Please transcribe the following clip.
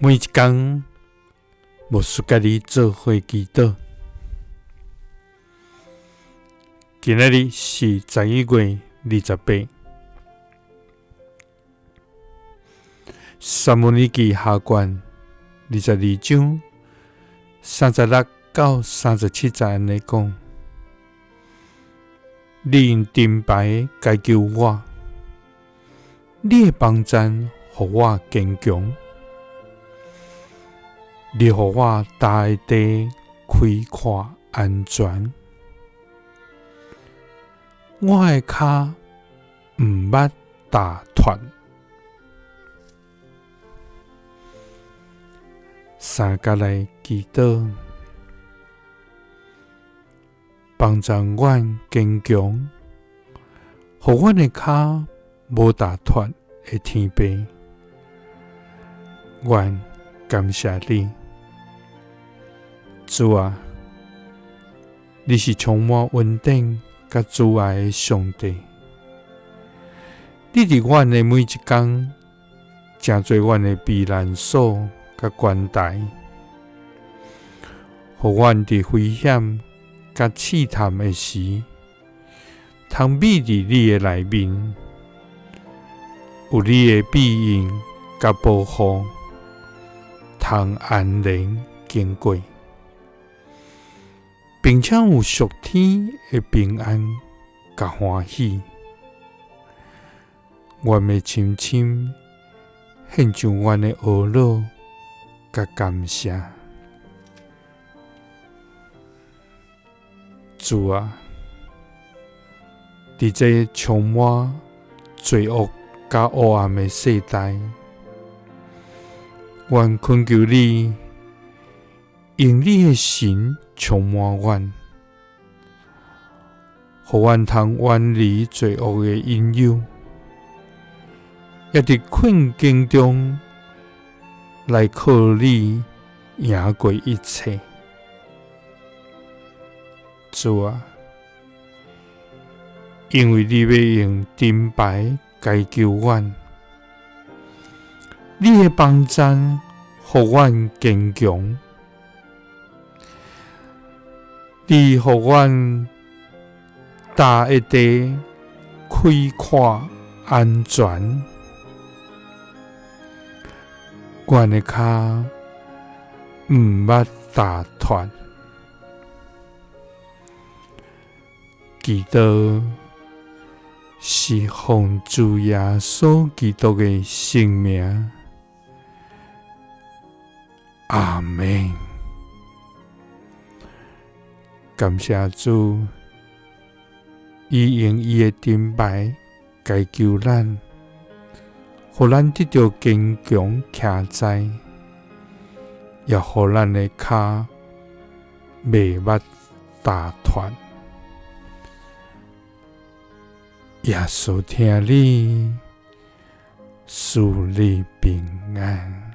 每一天，牧师甲你做伙祈祷。今仔日是11月28，撒母耳記下卷22章36到37節安尼講：你用盾牌解救我，你的幫贊互我堅強。你互我踏的地開闊安全，我的腳毋捌踏斷。三甲來祈禱，幫助阮堅強，互阮的腳無踏斷的天父，阮感謝你。主啊，你是充滿恩典甲慈愛的上帝。你佇阮的每一天，成做阮的避難所甲關台，互阮佇危險甲試探的時，通秘佇你的內面，有你的庇蔭甲保護，通安然經過。並且有屬天的平安甲歡喜，阮的深深獻上阮的懊惱甲感謝。主啊，佇這充滿罪惡甲黑暗的世代，阮懇求你，用你的神充滿阮，互阮通遠離罪惡的引誘，也佇困境中來靠你贏過一切。主啊，因為你要用盾牌解救阮，你的幫贊互阮堅強。你互阮踏的地開闊安全，阮的腳毋捌踏斷。祈禱是奉主耶穌基督的聖名，阿們。感謝主，伊用伊的盾牌解救咱，互咱得到堅強徛在，也互咱的腳袂捌踏斷。耶穌聽你，賜你平安。